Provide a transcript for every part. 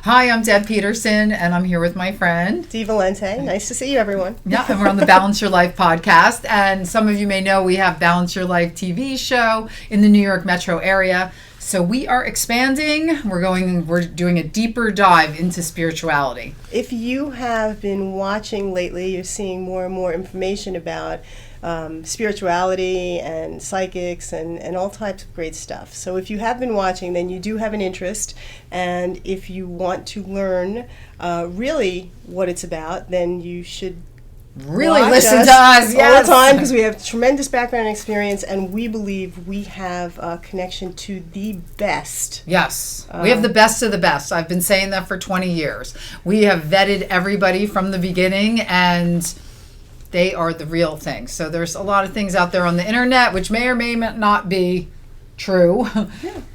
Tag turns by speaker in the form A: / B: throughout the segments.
A: Hi, I'm Deb Peterson, and I'm here with my friend.
B: Dee Valente. Nice to see you, everyone.
A: Yeah, and we're on the Balance Your Life podcast. And some of you may know we have Balance Your Life TV show in the New York metro area. So we are expanding. We're doing a deeper dive into spirituality.
B: If you have been watching lately, you're seeing more and more information about spirituality and psychics and all types of great stuff. So if you have been watching, then you do have an interest. And if you want to learn really what it's about, then you should
A: really listen to us
B: all the time, because we have tremendous background and experience, and we believe we have a connection to the best.
A: Yes, we have the best of the best. I've been saying that for 20 years. We have vetted everybody from the beginning, and they are the real thing. So there's a lot of things out there on the internet which may or may not be true,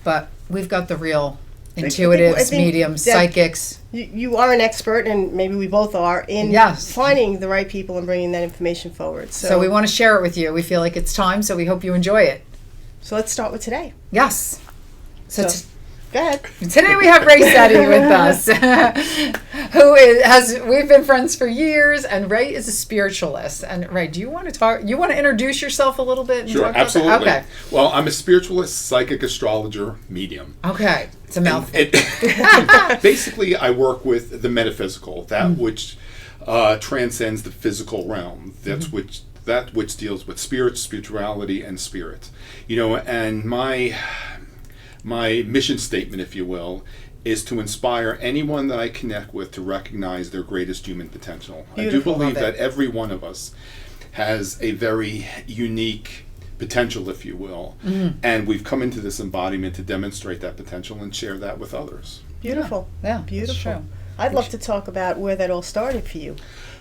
A: but we've got the real intuitives, mediums, psychics.
B: You are an expert, and maybe we both are, in finding the right people and bringing that information forward.
A: So we want to share it with you. We feel like it's time, so we hope you enjoy it.
B: So let's start with today.
A: Yes.
B: So go ahead.
A: Today we have Ray Setti with us, we've been friends for years, and Ray is a spiritualist. And Ray, do you want to introduce yourself a little bit? And
C: sure,
A: talk about
C: absolutely.
A: That? Okay.
C: Well, I'm a spiritualist, psychic, astrologer, medium.
A: Okay, it's a mouthful.
C: Basically, I work with the metaphysical, that which transcends the physical realm. That's that which deals with spirit, spirituality, and spirit. And my mission statement, if you will, is to inspire anyone that I connect with to recognize their greatest human potential.
B: Beautiful.
C: I do believe that every one of us has a very unique potential, if you will, and we've come into this embodiment to demonstrate that potential and share that with others.
B: Beautiful.
A: Yeah,
B: beautiful. I'd love to talk about where that all started for you.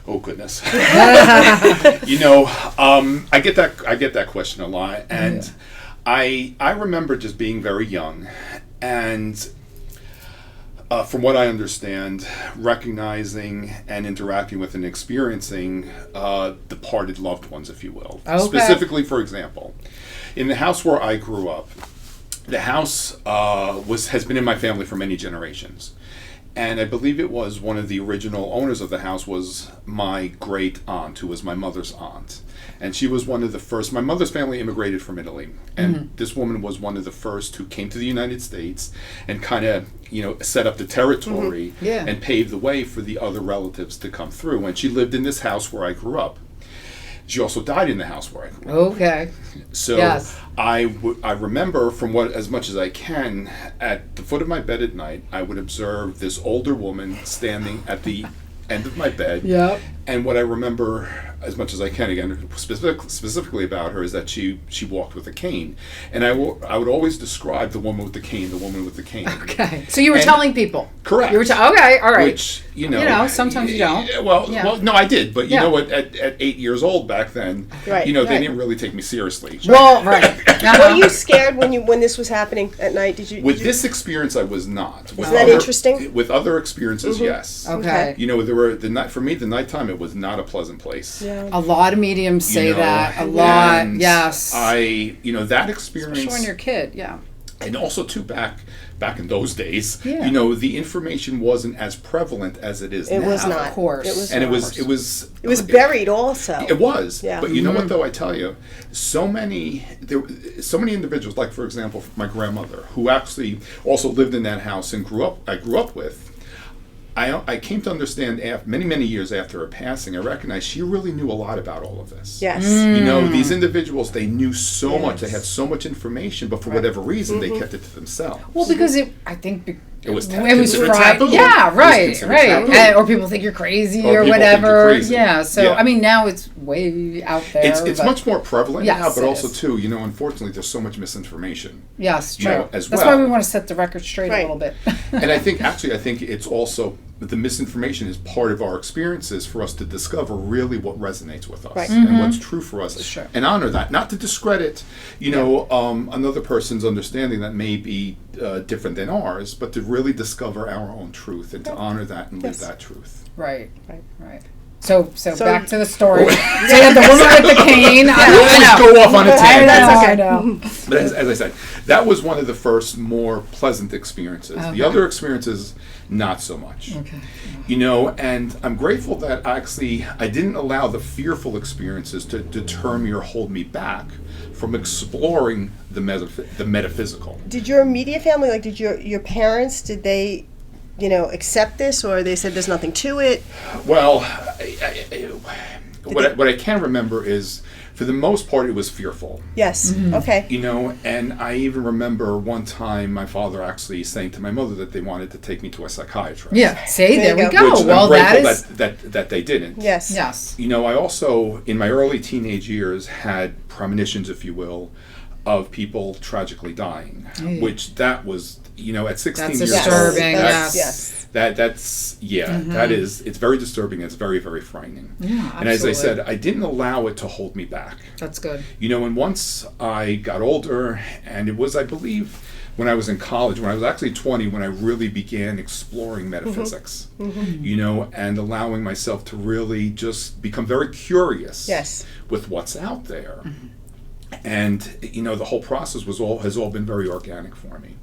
C: Oh goodness. I get that question a lot, and I remember just being very young, and from what I understand, recognizing and interacting with and experiencing departed loved ones, if you will.
A: Okay.
C: Specifically, for example, in the house where I grew up, the house has been in my family for many generations. And I believe it was one of the original owners of the house was my great aunt, who was my mother's aunt. And she was one of the first. My mother's family immigrated from Italy. And this woman was one of the first who came to the United States and kind of, set up the territory and paved the way for the other relatives to come through. And she lived in this house where I grew up. She also died in the house where I grew up.
A: Okay.
C: So I remember, from as much as I can, at the foot of my bed at night, I would observe this older woman standing at the end of my bed.
A: Yep.
C: And what I remember, as much as I can, again, specifically about her, is that she walked with a cane. And I would always describe the woman with the cane.
A: Okay. So you were telling people.
C: Correct.
A: You were okay, all right.
C: Which,
A: sometimes you don't.
C: Well, no, I did. But you know what? At 8 years old back then, they didn't really take me seriously.
A: Well, right.
B: Were you scared when this was happening at night?
C: This experience, I was not.
B: Isn't that interesting?
C: With other experiences, yes.
A: Okay.
C: There were for me, the nighttime, it was not a pleasant place.
B: Yeah.
A: A lot of mediums say that. A lot. Yes.
C: That experience.
A: Especially when you're a kid. Yeah.
C: And also too, back in those days, the information wasn't as prevalent as it is now.
B: It was not.
A: Of course.
C: It was
B: buried also.
C: It was.
B: Yeah.
C: But you know what, though, I tell you, so many individuals, like, for example, my grandmother, who actually also lived in that house and I grew up with, I came to understand many years after her passing, I recognized she really knew a lot about all of this.
B: Yes.
C: These individuals, they knew so much, they had so much information, but for whatever reason, they kept it to themselves.
A: Well, because I think
C: it was
A: taboo. Yeah, right. Or people think you're crazy or whatever. Yeah, so, now it's way out there.
C: It's much more prevalent now, but also,
A: is.
C: too, unfortunately, there's so much misinformation.
A: Yes, true.
C: As
A: That's why we want to set the record straight a little bit.
C: And I think it's also, the misinformation is part of our experiences for us to discover really what resonates with us and what's true for us, and honor that. Not to discredit, another person's understanding that may be different than ours, but to really discover our own truth and to honor that and live that truth.
A: Right. So back to the story. So you had the woman with the cane.
C: I always go off on a tangent.
A: That's okay. I know.
C: But as I said, that was one of the first more pleasant experiences.
A: Okay.
C: The other experiences, not so much.
A: Okay.
C: You know, and I'm grateful that actually I didn't allow the fearful experiences to deter me or hold me back from exploring the metaphysical.
B: Did your immediate family, like, did your parents, did they, accept this, or they said there's nothing to it?
C: Well, what I can remember is, for the most part, it was fearful.
B: Yes. Mm-hmm. Okay.
C: You know, and I even remember one time my father actually saying to my mother that they wanted to take me to a psychiatrist.
A: Yeah. See, there we go.
C: Which
A: Well,
C: I'm
A: that
C: grateful
A: is
C: that they didn't.
B: Yes.
A: yes.
C: You know, I also, in my early teenage years, had premonitions, if you will, of people tragically dying, which that was, at 16
A: That's
C: years
A: disturbing.
C: old.
A: Yes.
C: That is, it's very disturbing. It's very, very frightening.
A: Yeah, absolutely.
C: And as I said, I didn't allow it to hold me back.
A: That's good.
C: And once I got older, and it was, I believe, when I was in college, when I was actually 20, when I really began exploring metaphysics, and allowing myself to really just become very curious with what's out there. Mm-hmm. And, the whole process has all been very organic for me.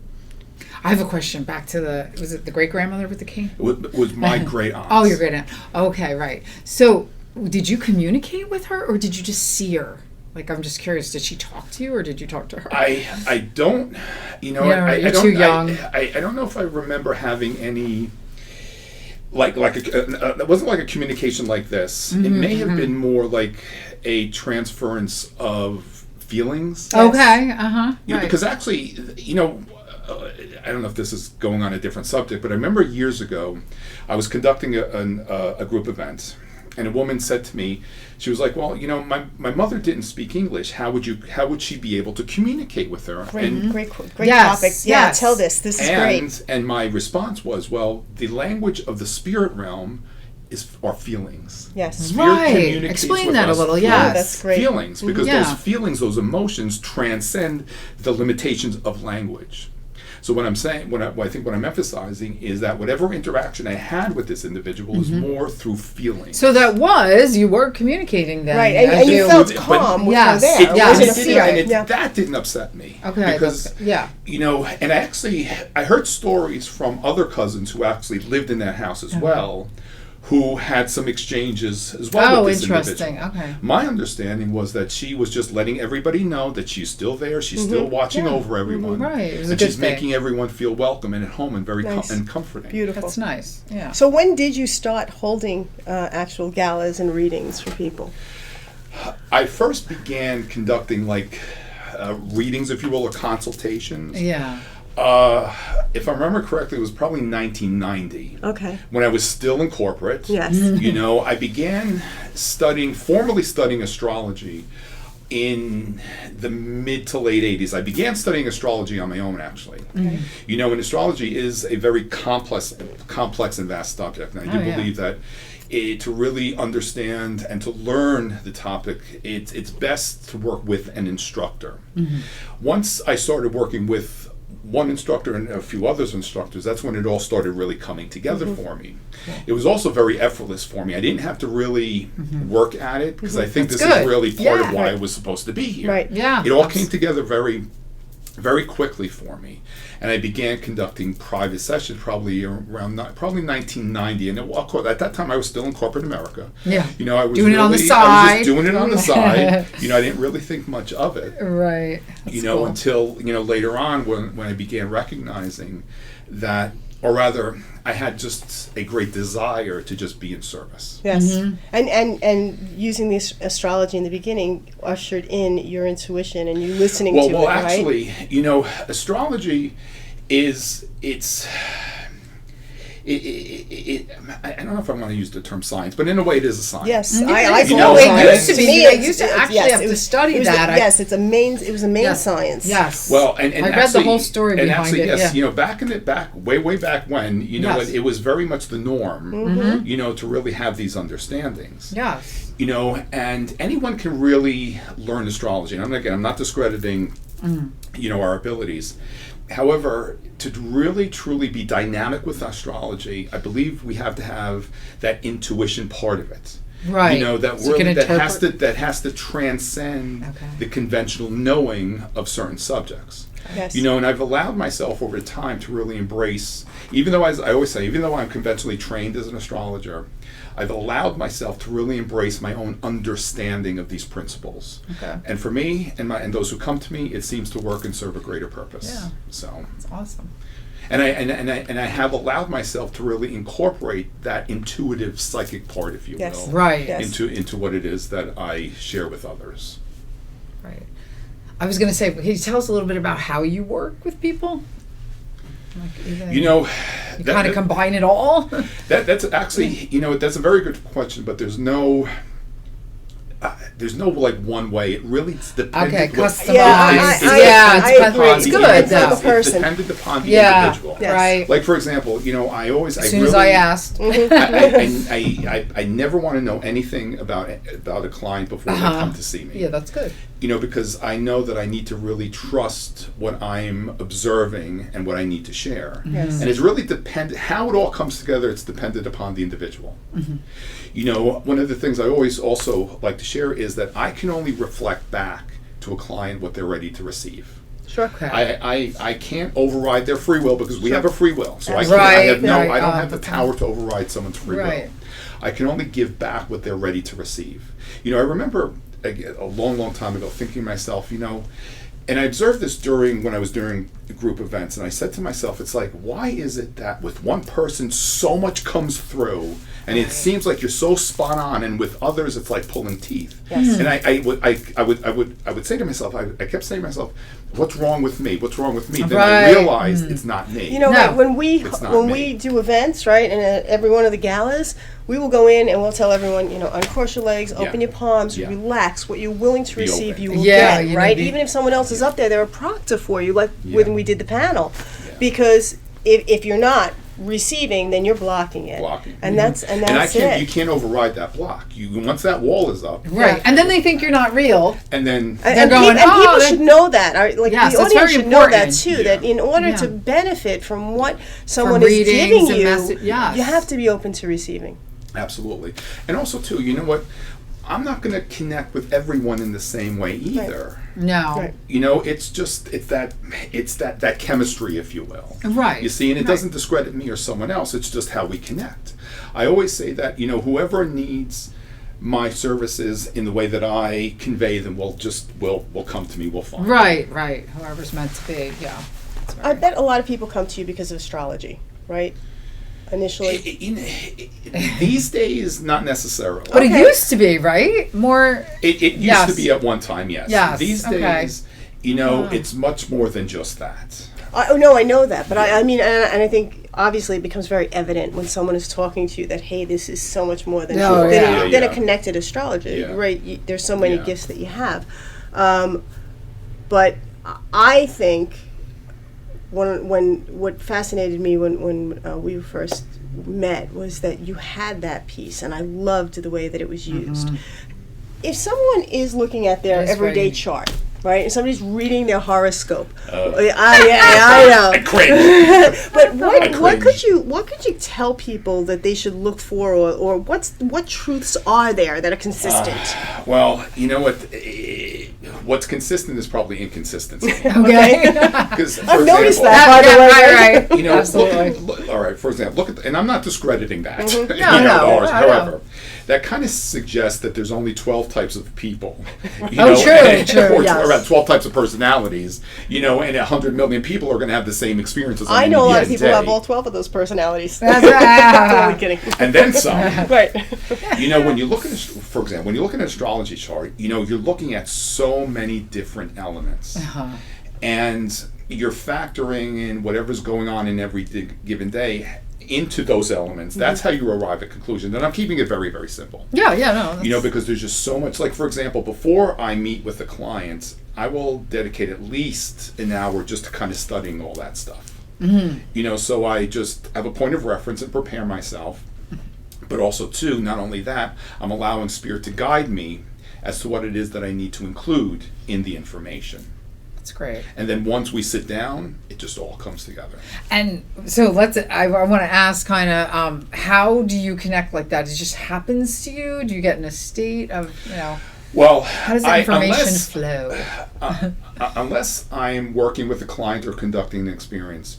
A: I have a question back to was it the great-grandmother with the cane?
C: It was my great aunt.
A: Oh, your great aunt. Okay, right. So did you communicate with her, or did you just see her? Like, I'm just curious, did she talk to you, or did you talk to her?
C: I don't,
A: you're
C: I don't,
A: too young.
C: I don't know if I remember having any, it wasn't like a communication like this. Mm-hmm, it may have been more like a transference of feelings.
A: Okay, right.
C: Because actually, I don't know if this is going on a different subject, but I remember years ago, I was conducting a group event, and a woman said to me, she was like, "Well, my mother didn't speak English. How would she be able to communicate with her?"
B: Great
A: yes,
B: topic. Yeah, tell this. This is great.
C: And my response was, "Well, the language of the spirit realm are feelings."
B: Yes.
C: Spirit
A: Right. Explain that a little. Yes.
B: That's great.
C: Feelings, because
A: Yeah.
C: those feelings, those emotions transcend the limitations of language. So what I'm saying, what I'm emphasizing is that whatever interaction I had with this individual is more through feeling.
A: So you were communicating then.
B: Right, and you felt calm with her there. It wasn't a fear.
C: That didn't upset me.
A: Okay.
C: Because, and I heard stories from other cousins who actually lived in that house as well, who had some exchanges as well with this
A: interesting.
C: individual.
A: Okay.
C: My understanding was that she was just letting everybody know that she's still there, she's still watching over everyone.
A: Right. It was
C: and
A: a good
C: she's
A: thing.
C: making everyone feel welcome and at home and very and comforting.
B: Beautiful.
A: That's nice. Yeah.
B: So when did you start holding actual galas and readings for people?
C: I first began conducting readings, if you will, or consultations.
A: Yeah.
C: If I remember correctly, it was probably 1990.
B: Okay.
C: When I was still in corporate.
B: Yes.
C: I began formally studying astrology in the mid to late 80s. I began studying astrology on my own, actually. Mm-hmm. And astrology is a very complex and vast subject. And I do believe that to really understand and to learn the topic, it's best to work with an instructor. Mm-hmm. Once I started working with one instructor and a few others instructors, that's when it all started really coming together for me. Cool. It was also very effortless for me. I didn't have to really work at it, because I think this is really part of why I was supposed to be here.
B: Right.
A: Yeah.
C: It all came together very, very quickly for me. And I began conducting private sessions probably 1990. And at that time, I was still in corporate America.
A: Yeah.
C: I was
A: doing it on the side.
C: I was just doing it on the side. I didn't really think much of it.
A: Right. That's cool.
C: Until, later on when I began recognizing that, or rather, I had just a great desire to just be in service.
B: Yes. Mm-hmm. And using this astrology in the beginning ushered in your intuition and you listening to it,
C: Well,
B: right?
C: actually, astrology I don't know if I want to use the term science, but in a way it is a science.
B: Yes,
A: I
B: call
A: it
B: it
A: used to be. I used to actually have to study that.
B: It was a main science.
A: Yes.
C: Well, and
A: I read the whole story behind
C: actually,
A: it.
C: Yes,
A: yeah.
C: way back when, it was very much the norm, to really have these understandings.
A: Yes.
C: And anyone can really learn astrology. And I'm not discrediting, our abilities. However, to really truly be dynamic with astrology, I believe we have to have that intuition part of it.
A: Right.
C: You know, that
A: So you can
C: really
A: interpret-
C: that has to transcend
A: Okay.
C: the conventional knowing of certain subjects.
B: Yes.
C: You know, and I've allowed myself over time to really embrace, even though, as I always say, even though I'm conventionally trained as an astrologer, I've allowed myself to really embrace my own understanding of these principles.
A: Okay.
C: And for me and those who come to me, it seems to work and serve a greater purpose.
A: Yeah.
C: So,
A: That's awesome.
C: and I have allowed myself to really incorporate that intuitive psychic part, if you
B: Yes.
C: will,
A: Right.
B: Yes.
C: into what it is that I share with others.
A: Right. I was going to say, can you tell us a little bit about how you work with people? Like even,
C: You know,
A: you kind of combine it all.
C: that's actually, you know, that's a very good question, but there's no like one way. It really depends.
A: Okay, customized.
B: Yeah,
A: Yeah,
B: I
A: it's
B: agree.
A: it's good
B: Depends on
A: though.
B: the person.
C: It's dependent upon the
A: Yeah,
C: individual.
B: Yes.
A: right.
C: Like, for example, you know,
A: As soon as I asked.
C: I never want to know anything about a client before they come to see me.
A: Yeah, that's good.
C: You know, because I know that I need to really trust what I'm observing and what I need to share.
B: Yes.
C: And it's really how it all comes together, it's dependent upon the individual. You know, one of the things I always also like to share is that I can only reflect back to a client what they're ready to receive.
B: Sure.
A: Okay.
C: I can't override their free will because we have a free will. So I
A: Right,
C: have
A: right.
C: I don't have the
A: That's
C: power to override someone's free
A: Right.
C: will. I can only give back what they're ready to receive. You know, I remember a long time ago thinking to myself, you know, and I observed this when I was doing group events, and I said to myself, it's like, why is it that with one person so much comes through, and it seems like you're so spot on, and with others it's like pulling teeth.
B: Yes.
C: And I would say to myself, I kept saying to myself, what's wrong with me? What's wrong with me? Then I
A: Right.
C: realized it's not me.
B: You know,
A: No.
B: like when we
C: It's not me.
B: we do events, right, and at every one of the galas, we will go in and we'll tell everyone, you know, uncross your legs, open your palms,
C: Yeah.
B: relax. What you're willing to
C: Be
B: receive,
C: open.
B: you will
A: Yeah,
B: get,
A: you
B: right?
A: need to-
B: Even if someone else is up there, they're a proctor for you, like
C: Yeah.
B: when we did the panel,
C: Yeah.
B: because if you're not receiving, then you're blocking it,
C: Blocking.
B: and that's
C: and you can't override that block. Once that wall is up,
A: Right.
B: Yeah.
A: And then they think you're not real.
C: and then
A: They're going,
B: and
A: "Oh,
B: people
A: they-"
B: should know that. Like
A: Yes,
B: the
A: that's
B: audience
A: very
B: should know that
A: important.
B: too.
C: Yeah.
B: That in order
A: Yeah.
B: to benefit from what someone
A: From
B: is
A: readings
B: giving
A: and
B: you,
A: yes.
B: you have to be open to receiving.
C: absolutely. And also too, you know what? I'm not going to connect with everyone in the same way either.
A: No.
B: Right.
C: You know, it's that chemistry, if you will.
A: Right.
C: You see, and it
A: Right.
C: doesn't discredit me or someone else. It's just how we connect. I always say that, you know, whoever needs my services in the way that I convey them will come to me. We'll find.
A: Right. Whoever's meant to be. Yeah. That's
B: I
A: very-
B: bet a lot of people come to you because of astrology, right? Initially.
C: These days, not necessarily.
A: But it
B: Okay.
A: used to be, right? More.
C: It used
A: Yes.
C: to be at one time, yes.
A: Yes,
C: These
A: okay.
C: days, you know, it's much more than just that.
B: Oh no, I know that, but I mean, and I think obviously it becomes very evident when someone is talking to you that, hey, this is so much more than,
A: Oh,
B: than,
A: yeah.
B: a, than a
C: Yeah.
B: connected astrologer,
C: Yeah.
B: right? There's so many
C: Yeah.
B: gifts that you have, but I think when what fascinated me when we first met was that you had that piece, and I loved the way that it was used. If someone is looking at their
A: It is
B: everyday
A: very-
B: chart, right, and somebody's reading their horoscope,
C: Oh.
B: I know.
C: I cringe.
B: But
C: I
B: what
C: cringe.
B: could you tell people that they should look for, or what truths are there that are consistent?
C: Well, you know what? What's consistent is probably inconsistency.
A: Okay.
C: Because
B: I've noticed that, by the way.
A: Right.
C: You know,
A: Absolutely.
C: all right. For example, look at, and I'm not discrediting that. You
A: No,
C: know,
A: no,
C: ours.
A: no.
C: However, that kind of suggests that there's only 12 types of people. You
A: Oh,
C: know,
A: true,
C: or
B: yes.
C: around 12 types of personalities. You know, and 100 million people are going to have the same experiences.
B: I know a lot of people
C: day.
B: have all 12 of those personalities.
A: That's right.
B: Totally kidding.
C: And then some.
B: Right.
C: You know, when you look at, for example, when you look at an astrology chart, you know, you're looking at so many different elements. And you're factoring in whatever's going on in every given day into those elements. That's how you arrive at conclusions. And I'm keeping it very, very simple.
A: Yeah. No.
C: You know, because there's just so much. Like, for example, before I meet with a client, I will dedicate at least an hour just to kind of studying all that stuff. You know, so I just have a point of reference and prepare myself. But also, too, not only that, I'm allowing Spirit to guide me as to what it is that I need to include in the information.
A: That's great.
C: And then once we sit down, it just all comes together.
A: And so I want to ask kind of, how do you connect like that? It just happens to you? Do you get in a state of,
C: Well,
A: how does the information flow?
C: Unless I'm working with a client or conducting an experience,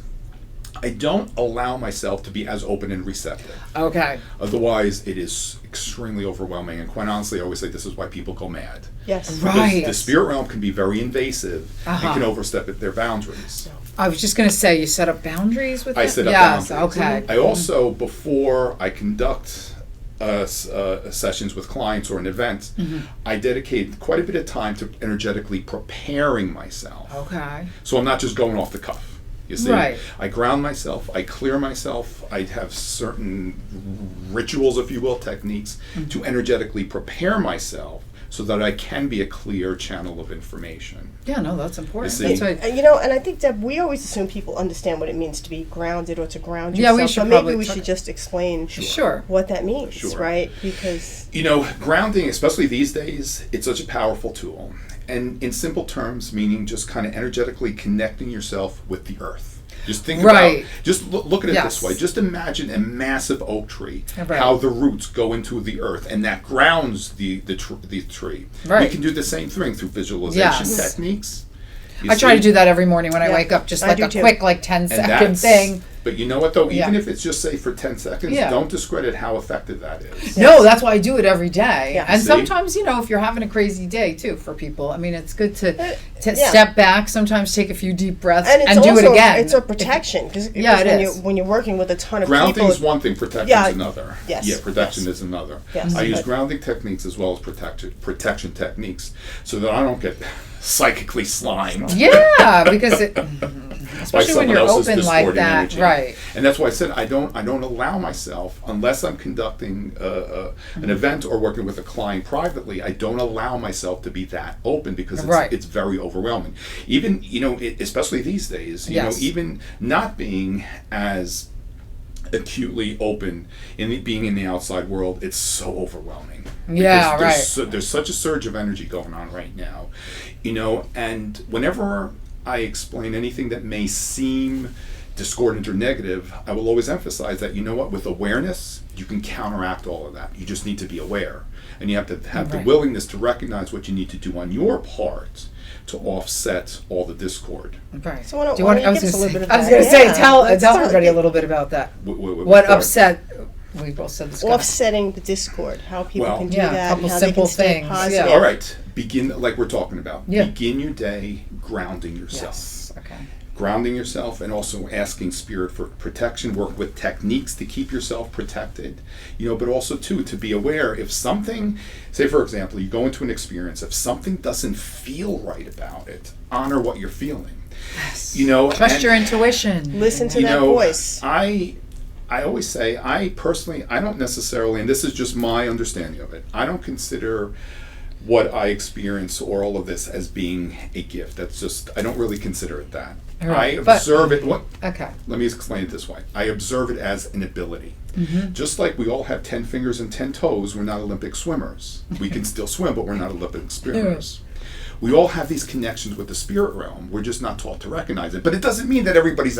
C: I don't allow myself to be as open and receptive.
A: Okay.
C: Otherwise, it is extremely overwhelming. And quite honestly, I always say this is why people go mad.
B: Yes.
A: Right.
C: Because the spirit realm can be very invasive and can overstep their boundaries.
A: I was just going to say, you set up boundaries with
C: I
A: it?
C: set up
A: yes,
C: boundaries.
A: Okay.
C: I also, before I conduct sessions with clients or an event, I dedicate quite a bit of time to energetically preparing myself.
A: Okay.
C: So I'm not just going off the cuff. You see,
A: Right.
C: I ground myself, I clear myself, I have certain rituals, if you will, techniques to energetically prepare myself so that I can be a clear channel of information.
A: Yeah, no, that's important.
C: You see?
A: That's right.
B: And I think, Deb, we always assume people understand what it means to be grounded or to ground
A: Yeah,
B: yourself.
A: we should
B: but maybe
A: probably
B: we
A: talk-
B: should just explain
A: Sure.
B: what that means,
C: Sure.
B: right? Because
C: Grounding, especially these days, it's such a powerful tool. And in simple terms, meaning just kind of energetically connecting yourself with the earth. Just think
A: Right.
C: look at it
A: Yes.
C: this way. Just imagine a massive oak tree,
A: Right.
C: how the roots go into the earth, and that grounds the tree.
A: Right.
C: We can do the same thing through visualization
A: Yes.
C: techniques. You
A: I try
C: see?
A: to do that every morning when I
B: Yeah,
A: wake up, just
B: I
A: like
B: do
A: a
B: too.
A: quick, 10-second thing.
C: But you know what, though? Even
A: Yeah.
C: if it's just, say, for 10 seconds,
A: Yeah.
C: don't discredit how effective that is.
A: No, that's why I do it every day.
B: Yeah.
A: And
C: See?
A: sometimes, if you're having a crazy day too for people, I mean, it's good to
B: yeah.
A: step back, sometimes take a few deep breaths
B: and it's
A: and do
B: also
A: it again.
B: it's a protection because
A: Yeah, it
B: when
A: is.
B: when you're working with a ton of
C: Grounding
B: people.
C: is one thing, protection
B: Yeah,
C: is another.
B: yes,
C: Yeah, protection
B: yes.
C: is another.
B: Yes,
C: I use
B: but-
C: grounding techniques as well as protection techniques so that I don't get psychically slimed.
A: Yeah, because
C: by
A: especially when
C: someone
A: you're
C: else's
A: open like
C: distorting
A: that,
C: energy.
A: right?
C: And that's why I said I don't allow myself, unless I'm conducting an event or working with a client privately, I don't allow myself to be that open because it's,
A: Right.
C: it's very overwhelming. Even especially these days,
A: Yes.
C: even not being as acutely open being in the outside world, it's so overwhelming.
A: Yeah,
C: Because
A: right.
C: there's such a surge of energy going on right now, and whenever I explain anything that may seem discordant or negative, I will always emphasize that, with awareness, you can counteract all of that. You just need to be aware. And you have to have the
A: Right.
C: willingness to recognize what you need to do on your part to offset all the discord.
A: Right.
B: So why don't-
A: Do you
B: why
A: want?
B: don't
A: I
B: you
A: was
B: give us a
A: going
B: little bit of
A: to
B: that?
A: say,
B: Yeah,
A: tell
B: let's
A: tell
B: talk.
A: everybody a little bit about that. What upset? We both said this.
B: Offsetting the discord, how people
C: Well,
B: can do
A: yeah, a
B: that,
A: couple
B: and how they
A: simple
B: can stay
A: things,
B: positive.
A: yeah.
C: All right, begin like we're talking about.
A: Yeah.
C: Begin your day grounding yourself.
A: Yes. Okay.
C: Grounding yourself and also asking spirit for protection. Work with techniques to keep yourself protected, but also too to be aware if something, say for example, you go into an experience, if something doesn't feel right about it, honor what you're feeling.
A: Yes.
C: Trust
A: your intuition.
B: Listen to that voice.
C: I always say, I personally, I don't necessarily, and this is just my understanding of it, I don't consider what I experience or all of this as being a gift. That's just, I don't really consider it that.
A: Right,
C: I
A: but-
C: observe it,
A: Okay.
C: let me explain it this way. I observe it as an ability.
A: Mm-hmm.
C: Just like we all have 10 fingers and 10 toes, we're not Olympic swimmers. We can still swim, but we're not Olympic swimmers. We all have these connections with the spirit realm. We're just not taught to recognize it. But it doesn't mean that everybody's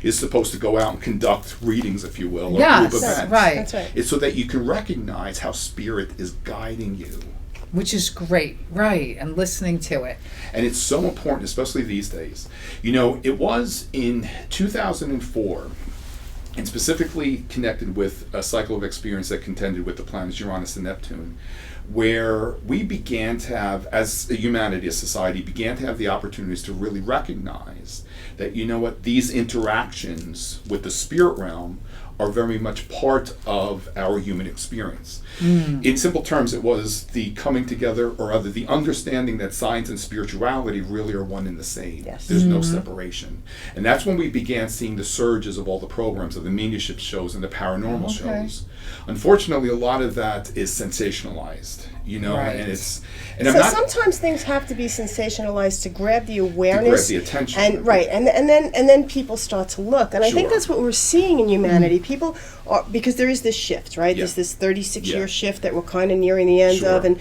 C: is supposed to go out and conduct readings, if you will, or
A: Yes,
C: group events.
A: right.
B: That's right.
C: It's so that you can recognize how spirit is guiding you.
A: Which is great, right? And listening to it.
C: And it's so important, especially these days. It was in 2004, and specifically connected with a cycle of experience that contended with the planets Uranus and Neptune, where we began to have, as a humanity, a society, began to have the opportunities to really recognize that, these interactions with the spirit realm are very much part of our human experience. In simple terms, it was the coming together, or rather the understanding that science and spirituality really are one and the same.
B: Yes.
C: There's no separation. And that's when we began seeing the surges of all the programs, of the mediumship shows and the paranormal shows. Unfortunately, a lot of that is sensationalized,
A: Right.
C: and it's...
B: So sometimes things have to be sensationalized to grab the awareness,
C: the attention.
B: and then people start to look, and I think
C: Sure.
B: that's what we're seeing in humanity. People are, because there is this shift, right?
C: Yeah.
B: There's this 36-year
C: Yeah.
B: shift that we're kind of nearing the end
C: Sure.
B: of, and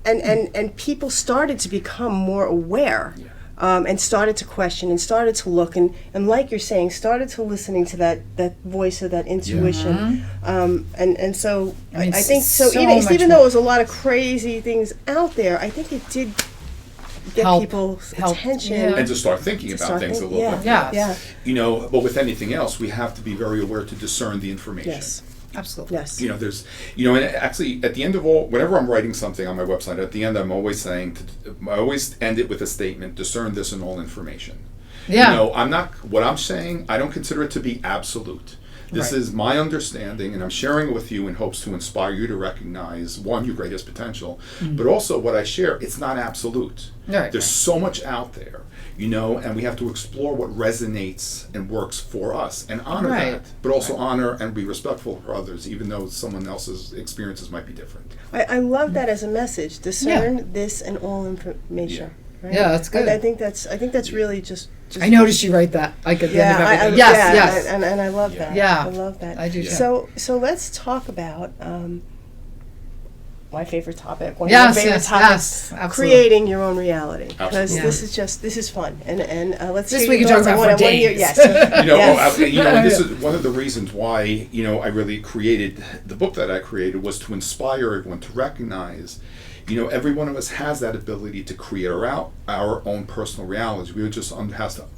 B: and people started to become more aware. And started to question and started to look and like you're saying, started to listening to that voice of that intuition. And so I think so even though it was a lot of crazy things out there, I think it did get people's attention.
C: And to start thinking about things a little bit.
A: Yeah.
C: You know, but with anything else, we have to be very aware to discern the information.
B: Yes.
A: Absolutely.
B: Yes.
C: You know, there's, you know, and actually at the end of whenever I'm writing something on my website, at the end I'm always saying, I always end it with a statement, discern this in all information.
A: Yeah.
C: You know, what I'm saying, I don't consider it to be absolute. This is my understanding, and I'm sharing it with you in hopes to inspire you to recognize, one, your greatest potential, but also what I share, it's not absolute. There's so much out there. You know, and we have to explore what resonates and works for us and honor that, but also honor and be respectful for others, even though someone else's experiences might be different.
B: I love that as a message. Discern this and all information. Right?
A: Yeah, that's good.
B: I think that's really just
A: I noticed you write that. I could yes.
B: Yes. And I love that.
A: Yeah.
B: I love that.
A: I do too.
B: So let's talk about my favorite topic, one of my favorite topics, creating your own reality. Because this is fun, and let's.
A: This we can talk about for days.
B: Yes.
C: And this is one of the reasons why I really created the book that I created was to inspire everyone to recognize. Every one of us has that ability to create our own personal reality. We just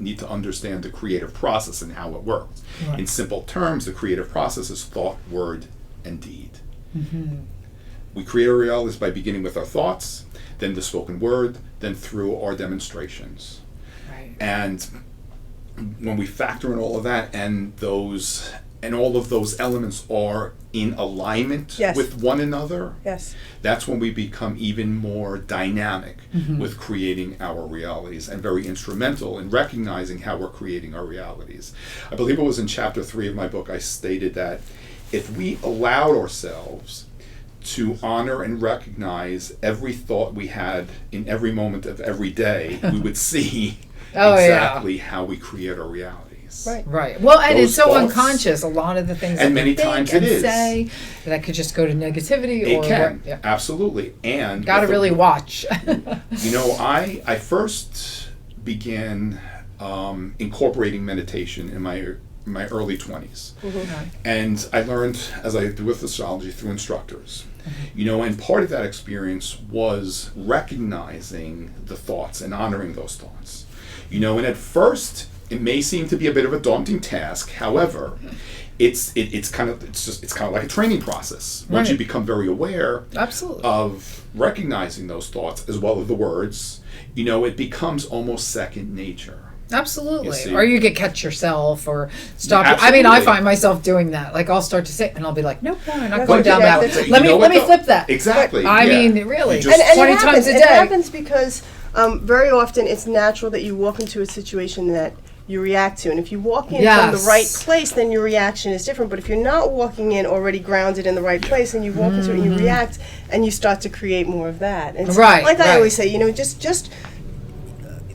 C: need to understand the creative process and how it works. Right. In simple terms, the creative process is thought, word, and deed. Mm-hmm. We create our realities by beginning with our thoughts, then the spoken word, then through our demonstrations. Right. And when we factor in all of that and all of those elements are in alignment with one another, that's when we become even more dynamic with creating our realities and very instrumental in recognizing how we're creating our realities. I believe it was in chapter 3 of my book I stated that if we allowed ourselves to honor and recognize every thought we had in every moment of every day, we would see exactly how we create our realities.
A: Right. Well, and it's so unconscious. A lot of the things
C: and
A: that
C: many
A: we think
C: times
A: and
C: it is.
A: say that could just go to negativity.
C: It can absolutely, and
A: got to really watch.
C: I first began incorporating meditation in my early 20s. And I learned, as I do with astrology, through instructors. And part of that experience was recognizing the thoughts and honoring those thoughts. And at first it may seem to be a bit of a daunting task. However, it's kind of like a training process. Once you become very aware of recognizing those thoughts as well as the words, it becomes almost second nature.
A: Absolutely. Or you could catch yourself or stop. I mean, I find myself doing that. Like, I'll start to say, and I'll be like, nope, I'm not going down that way. Let me flip that.
C: Exactly.
A: I mean, really.
B: And
A: 20 times a day.
B: It happens because very often it's natural that you walk into a situation that you react to. And if you walk in from the right place, then your reaction is different. But if you're not walking in already grounded in the right place and you walk into it and you react and you start to create more of that. And so, like I always say, just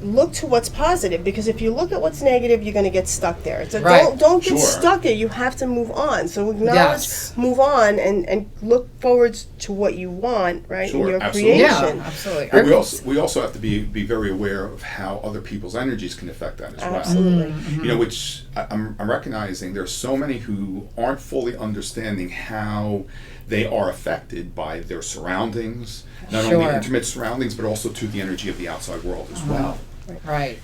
B: look to what's positive, because if you look at what's negative, you're going to get stuck there. So don't get stuck there. You have to move on. So acknowledge, move on, and look forward to what you want, right, in your creation.
A: Yeah, absolutely.
C: But we also have to be very aware of how other people's energies can affect that as well.
B: Absolutely.
C: Which I'm recognizing there's so many who aren't fully understanding how they are affected by their surroundings, not only intimate surroundings, but also to the energy of the outside world as well.
A: Right.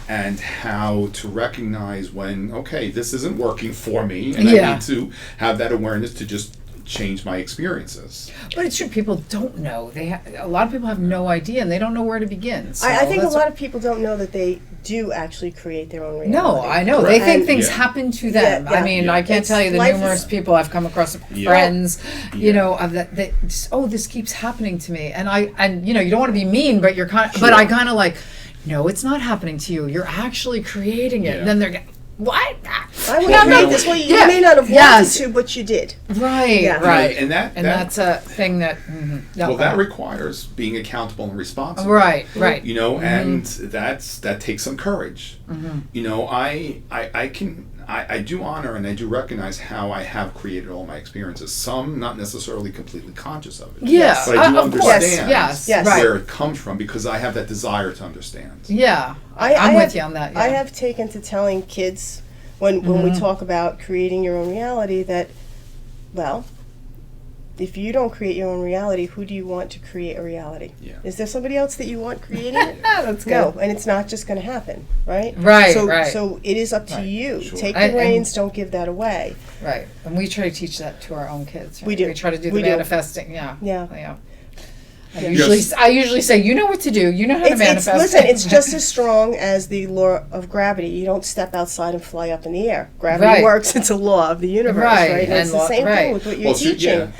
C: And how to recognize when, okay, this isn't working for me, and I need to have that awareness to just change my experiences.
A: But it's true, people don't know. A lot of people have no idea, and they don't know where to begin. So
B: I think a lot of people don't know that they do actually create their own reality.
A: No, I know. Correct. They think things happen to them. I mean, I can't tell you the numerous people I've come across, friends, that this keeps happening to me. And you don't want to be mean, but you're but I kind of like, no, it's not happening to you. You're actually creating it. And then they're what?
B: I wouldn't make this. Well, you may not have wanted to, but you did.
A: Right, right.
C: And
A: that's a thing that...
C: that requires being accountable and responsible.
A: Right.
C: And that takes some courage. I I do honor and I do recognize how I have created all my experiences. Some not necessarily completely conscious of it.
A: Yeah,
C: But I do
A: of course.
C: understand
A: Yes,
C: where
A: right.
C: it comes from because I have that desire to understand.
A: Yeah,
B: I
A: I'm
B: have-
A: with you on that. Yeah.
B: I have taken to telling kids when we talk about creating your own reality that, well, if you don't create your own reality, who do you want to create a reality?
C: Yeah.
B: Is there somebody else that you want creating it?
A: That's good.
B: No, and it's not just going to happen, right?
A: Right,
B: so,
A: right.
B: So it is up to
A: Right.
B: you.
C: Sure.
B: Take
A: And-
B: the reins. Don't give that away.
A: Right, and we try to teach that to our own kids. Right?
B: We do.
A: We try to do the
B: We do.
A: manifesting. Yeah.
B: Yeah.
A: Yeah.
B: Yeah.
A: I usually say, you know what to do. You know how to manifest.
B: Listen, it's just as strong as the law of gravity. You don't step outside and fly up in the air. Gravity
A: Right.
B: works. It's a law of the universe,
A: Right,
B: right? And it's
A: and
B: the same
A: right.
B: thing with what you're teaching.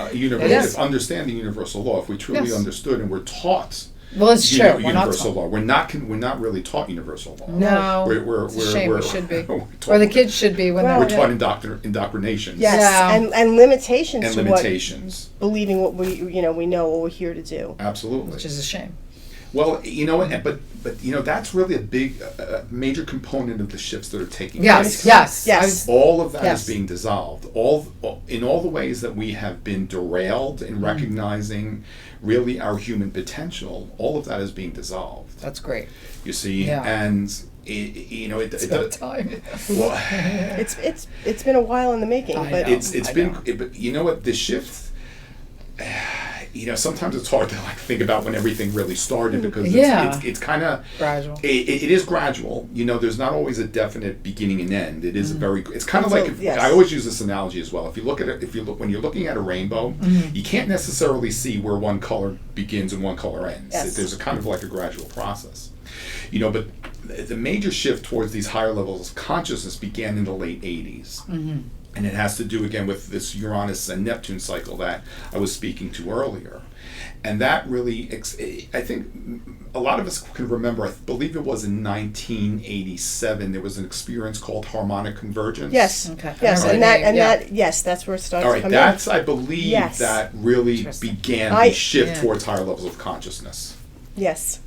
A: Yes.
C: Understanding universal law. If we truly
A: Yes.
C: understood and we're taught
A: Well, it's true. We're not
C: universal
A: taught.
C: law, we're not really taught universal law.
A: No,
C: we're
A: it's a shame. We should be,
C: we're
A: or the
C: taught-
A: kids should be when
B: Well,
C: We're
A: they're
C: taught indoctrinations.
B: Yes,
A: Yeah.
B: and limitations
C: And
B: to
C: limitations.
B: what believing what we know what we're here to do.
C: Absolutely.
A: which is a shame.
C: Well, but that's really a big, major component of the shifts that are taking
A: Yes,
C: place.
A: yes,
B: Yes.
A: I was-
C: All of that
A: Yes.
C: is being dissolved. In all the ways that we have been derailed in recognizing really our human potential, all of that is being dissolved.
A: That's great.
C: You see,
A: Yeah.
C: and
A: It's about time.
C: well,
B: It's been a while in the making,
A: I
B: but
A: know.
C: it's
A: I
C: been,
A: know.
C: but you know what, the shift. Sometimes it's hard to think about when everything really started because
A: Yeah.
C: it's kind of
A: Gradual.
C: It is gradual. There's not always a definite beginning and end. It is it's kind of
B: So,
C: like
B: yes.
C: I always use this analogy as well. If you look when you're looking at a rainbow, you can't necessarily see where one color begins and one color ends.
B: Yes.
C: There's a kind of like a gradual process. But the major shift towards these higher levels of consciousness began in the late 80s. And it has to do again with this Uranus and Neptune cycle that I was speaking to earlier. And that really, I think a lot of us can remember, I believe it was in 1987, there was an experience called harmonic convergence.
B: yes,
A: Okay.
B: yes,
A: I
B: and
A: remember
B: that yes, that's where it starts.
C: All
B: to
C: right,
B: come
C: that's, I believe,
B: Yes.
C: that really
A: Interesting.
C: began
B: I-
C: the shift
A: Yeah.
C: towards higher levels of consciousness.
B: in. Yes,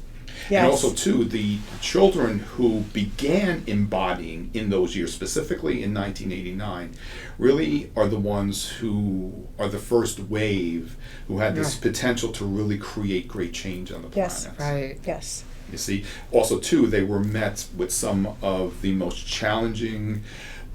B: yes,
C: And also, too, the children who began embodying in those years, specifically in 1989, really are the ones who are the first wave who had this
A: Right.
C: potential to really create great change on the
B: Yes.
C: planet.
A: Right.
B: yes,
C: You see, also, too, they were met with some of the most challenging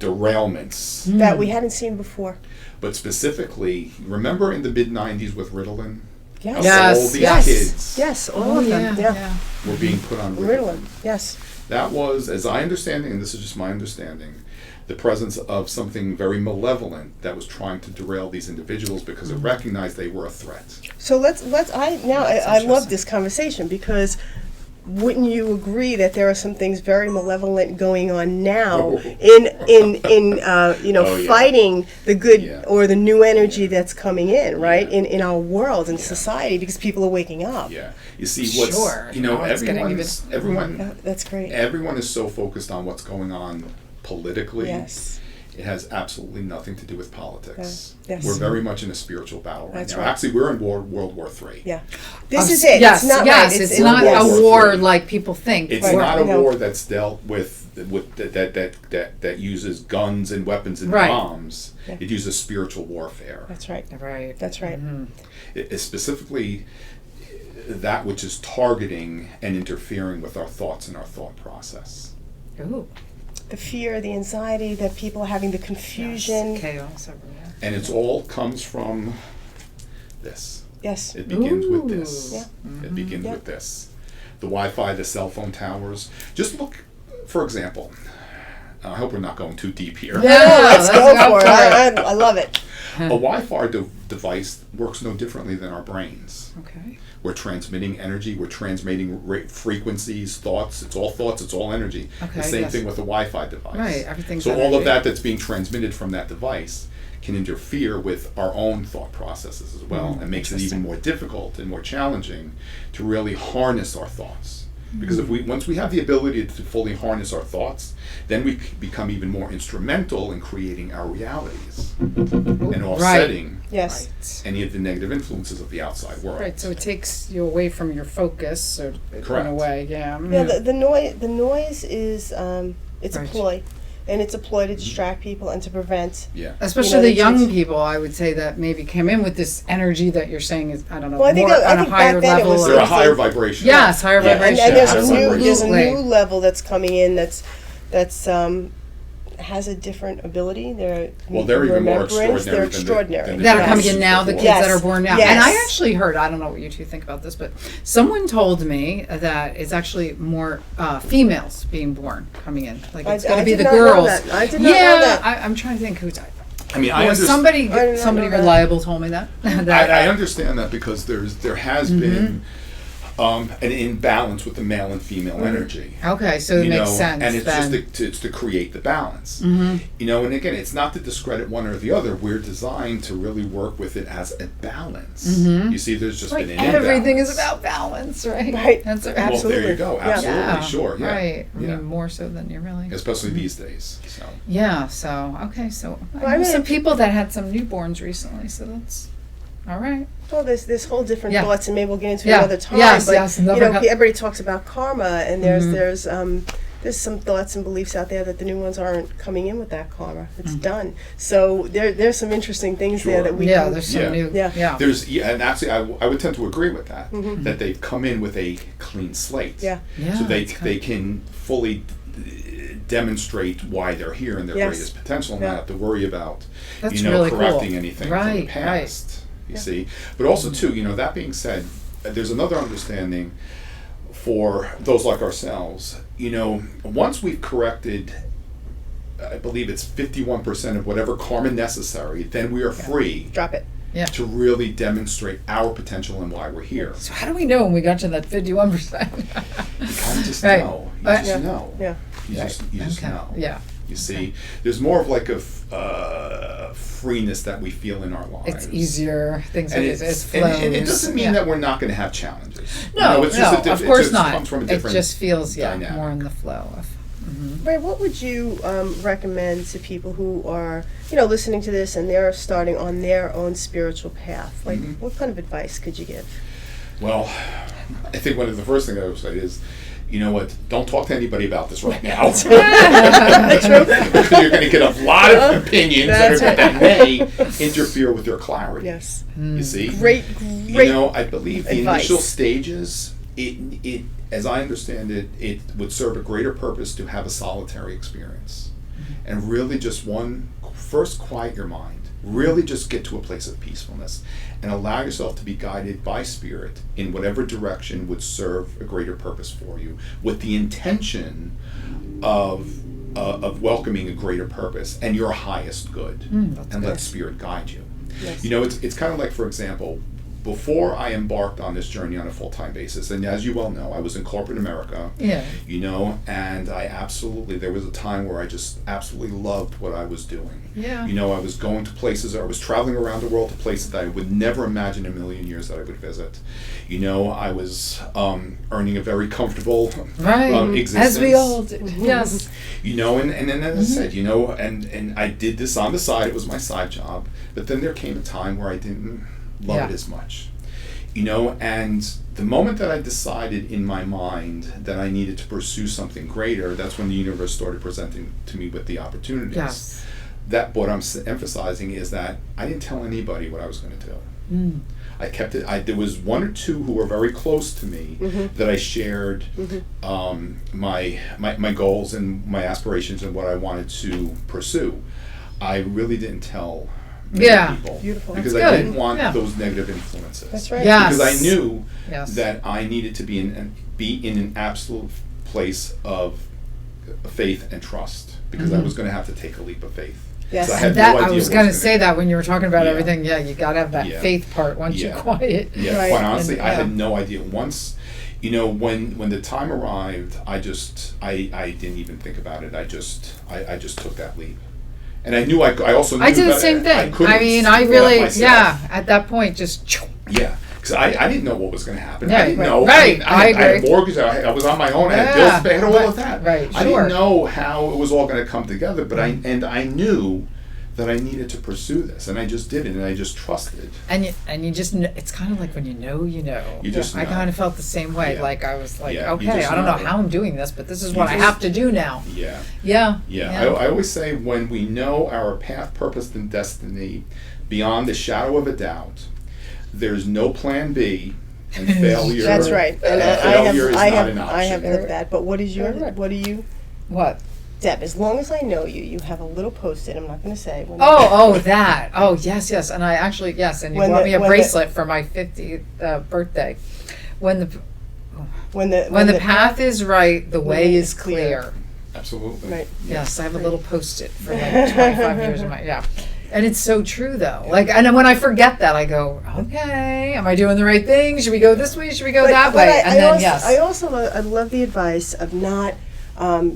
C: derailments.
B: that we hadn't seen before.
C: But specifically, remember in the mid-90s with Ritalin?
B: Yes,
A: Yes,
C: All these
A: yes.
C: kids
B: yes, all of them. Yeah,
C: were being put on
B: Ritalin. Yes,
C: That was, as I understand it, and this is just my understanding, the presence of something very malevolent that was trying to derail these individuals because it recognized they were a threat.
B: so let's. I love
A: interesting.
B: this conversation because. Wouldn't you agree that there are some things very malevolent going on now in
C: Oh, yeah.
B: fighting the good
C: Yeah.
B: or the new energy that's coming in, right? In our world and society because people are waking up.
C: Yeah, you see, what's
A: Sure. Now it's getting
C: everyone
B: That's great.
C: everyone is so focused on what's going on politically.
B: Yes.
C: It has absolutely nothing to do with politics.
B: Yeah. Yes.
C: We're very much in a spiritual battle right
B: That's
C: now.
B: right.
C: Actually, we're in World War III.
B: Yeah. This is it.
A: Yes,
B: It's not
A: yes.
B: right.
A: It's not
C: World
A: a
C: War
A: war
C: III.
A: like people think.
C: It's
B: Right.
C: not a
B: No.
C: war that's dealt with that uses guns and weapons and
A: Right.
C: bombs.
B: Yeah.
C: It uses spiritual warfare.
B: That's right.
A: Right.
B: That's right.
C: It is specifically that which is targeting and interfering with our thoughts and our thought process.
A: Ooh.
B: The fear, the anxiety, that people are having the confusion.
A: Yes, chaos everywhere.
C: And it's all comes from this.
B: Yes.
C: It begins with this.
B: Yeah.
C: It begins
B: Yeah.
C: with this. The Wi-Fi, the cell phone towers. Just look, for example, I hope we're not going too deep here.
A: Yeah.
B: Let's
A: let's
B: go
A: go
B: for it.
A: for
B: I love it.
C: A Wi-Fi device works no differently than our brains.
A: Okay.
C: We're transmitting energy, we're transmitting frequencies, thoughts, it's all energy.
A: Okay,
C: The same
A: yes.
C: thing with a Wi-Fi device.
A: Right, everything's
C: So all
A: energy.
C: of that that's being transmitted from that device can interfere with our own thought processes as well and makes it even more difficult and more challenging to really harness our thoughts. Because if once we have the ability to fully harness our thoughts, then we become even more instrumental in creating our realities and offsetting
B: Yes.
A: Right.
C: any of the negative influences of the outside world.
A: Right, so it takes you away from your focus, or in
C: Correct.
A: a way, yeah.
B: Yeah. The noise is it's
A: Right.
B: a ploy. and it's a ploy to distract people and to prevent.
C: Yeah.
A: Especially the young people, I would say, that maybe came in with this energy that you're saying is, I don't know,
B: Well, I think
A: more
B: that- I
A: on a
B: think back
A: higher
B: then it
A: level.
B: was-
C: They're a higher vibration.
A: Yes, higher
C: Yeah.
A: vibration.
B: And there's a
C: Absolutely.
B: new level that's coming in that's has a different ability. They're
C: even more
B: remembrance,
C: extraordinary.
B: They're extraordinary.
C: than the
A: That are
B: Yes.
A: coming in now, the kids
B: Yes.
A: that are born now.
B: Yes.
A: And I actually heard, I don't know what you two think about this, but someone told me that it's actually more females being born coming in. Like it's going to be
B: did
A: the
B: not know
A: girls.
B: that. I did not know
A: Yeah,
B: that.
A: I'm trying to think who's.
C: I mean,
A: Well, somebody
B: I did not
A: somebody
B: know that.
A: reliable told me that.
C: I understand that because there has been an imbalance with the male and female energy.
A: Okay, so it makes sense.
C: And it's
A: then.
C: just to create the balance. You know, and again, it's not to discredit one or the other. We're designed to really work with it as a balance. You see, there's just
A: Like
C: been an
A: everything
C: imbalance.
A: is about balance, right?
B: Right.
A: That's right.
C: Well, there
B: Absolutely.
C: you go.
B: Yeah.
C: Absolutely,
A: Yeah,
C: sure. Yeah.
A: Right. I
C: Yeah.
A: mean, more so than you really.
C: Especially these days. So.
A: Yeah. So okay. So
B: Well,
A: I
B: I
A: know
B: mean,
A: some people that had some newborns recently. So that's all right.
B: Well, there's whole different
A: Yeah.
B: thoughts, and maybe we'll get into
A: Yeah.
B: another time.
A: Yes,
B: but
A: yes,
B: you
A: another
B: know,
A: co-
B: everybody talks about karma, and there's some thoughts and beliefs out there that the new ones aren't coming in with that karma. It's done. So there's some interesting things there
C: Sure.
B: that we
A: Yeah.
B: can,
A: There's some
C: Yeah.
A: new.
B: Yeah.
A: Yeah.
C: And actually, I would tend to agree with that. That they've come in with a clean slate.
B: Yeah.
A: Yeah.
C: So they
A: it's kind of-
C: can fully demonstrate why they're here and their
B: Yes.
C: greatest potential, and
B: Yeah.
C: not have to worry about
A: That's really cool.
C: correcting anything from the
A: Right,
C: past. You see, but also too, that being said, there's another understanding for those like ourselves. Once we've corrected, I believe it's 51% of whatever karma necessary, then we are free
B: drop it.
A: Yeah.
C: to really demonstrate our potential and why we're here.
A: So how do we know when we got to that 51%?
C: You kind of just
A: Right.
C: know. You
A: Yeah.
C: just know.
B: Yeah.
C: You just
A: Okay.
C: know.
A: Yeah.
C: You see, there's more of like a freeness that we feel in our lives.
A: It's easier. Things
C: And
A: are
C: it's,
A: it
C: and,
A: flows.
C: and it doesn't mean
A: Yeah.
C: that we're not going to have challenges.
A: No,
C: it's just
A: of course
C: it just
A: not.
C: Comes from a
A: It
C: different
A: just feels
C: dynamic.
A: more in the flow of.
B: Ray, what would you recommend to people who are, listening to this and they're starting on their own spiritual path? Like, what kind of advice could you give?
C: Well, I think one of the first things I would say is, you know what? Don't talk to anybody about this right now. Because you're going to get a lot of opinions that may interfere with your clarity.
B: Yes.
C: You see,
B: Great.
C: I believe the
B: advice.
C: initial stages, it as I understand it, it would serve a greater purpose to have a solitary experience, and really just first quiet your mind. Really just get to a place of peacefulness and allow yourself to be guided by spirit in whatever direction would serve a greater purpose for you, with the intention of welcoming a greater purpose and your highest good, and let spirit guide you.
B: Yes.
C: It's kind of like, for example, before I embarked on this journey on a full-time basis, and as you well know, I was in corporate America,
A: Yeah.
C: and there was a time where I just absolutely loved what I was doing.
A: Yeah.
C: I was going to places, I was traveling around the world to places that I would never imagine in a million years that I would visit. I was earning a very comfortable
A: Right.
C: existence.
A: As we all do. Yes.
C: And then as I said, and I did this on the side, it was my side job, but then there came a time where I didn't love it as much. And the moment that I decided in my mind that I needed to pursue something greater, that's when the universe started presenting to me with the opportunities.
A: Yes.
C: That what I'm emphasizing is that I didn't tell anybody what I was going to do. I kept it. There was one or two who were very close to me that I shared my goals and my aspirations and what I wanted to pursue. I really didn't tell many people.
B: Beautiful.
C: Because
A: That's
C: I
A: good.
C: didn't want
A: Yeah.
C: those negative influences.
B: That's right.
A: Yes.
C: Because I knew
A: Yes.
C: that I needed to be in an absolute place of faith and trust, because I was going to have to take a leap of faith.
B: Yes.
C: 'Cause I had
A: That
C: no
A: I
C: idea
A: was
C: what
A: going to
C: was
A: say that when you were talking about
C: Yeah.
A: everything. Yeah, you got to have that
C: Yeah.
A: faith part once you
C: Yeah.
A: quiet.
C: Yeah,
B: Right.
C: quite honestly,
A: And,
C: I
A: yeah.
C: had no idea. Once, when the time arrived, I didn't even think about it. I just took that leap, and I knew I also knew
A: I did the
C: that
A: same thing.
C: couldn't
A: I mean,
C: screw
A: I
C: it up
A: really,
C: myself.
A: at that point, just.
C: Yeah, because I didn't know what was going to happen.
A: Yeah,
C: I didn't
A: right.
C: know.
A: Right,
C: I had a
A: agree.
C: mortgage. I was on my own. I had
A: Yeah,
C: bills to pay. I had all of that.
A: right,
C: I
A: sure.
C: didn't know how it was all going to come together, but I knew that I needed to pursue this, and I just did it, and I just trusted.
A: And you just it's kind of like when you know.
C: You just
A: I
C: know.
A: kind of felt the same way.
C: Yeah.
A: Like I was like,
C: Yeah, you
A: okay,
C: just
A: I don't know
C: know.
A: how I'm doing this, but this is
C: You
A: what I
C: just-
A: have to do now.
C: Yeah.
A: Yeah.
C: I always say when we know our path, purpose, and destiny beyond the shadow of a doubt, there's no plan B, and failure.
B: That's right. And
C: failure is not an option.
B: I have lived that. But what is your?
A: Right.
B: What do you?
A: What?
B: Deb, as long as I know you, you have a little post-it. I'm not going to say.
A: That. Oh, yes. And I actually, yes. And you
B: When
A: bought
B: the-
A: me a
B: when
A: bracelet for my 50th birthday. When the
B: When the
A: path is right, the way is clear.
C: Absolutely.
B: Right.
A: Yes, I have a little post-it for like 25 years of my, And it's so true though. Like, and then when I forget that, I go, okay, am I doing the right thing? Should we go this way? Should we go that way?
B: I also love the advice of not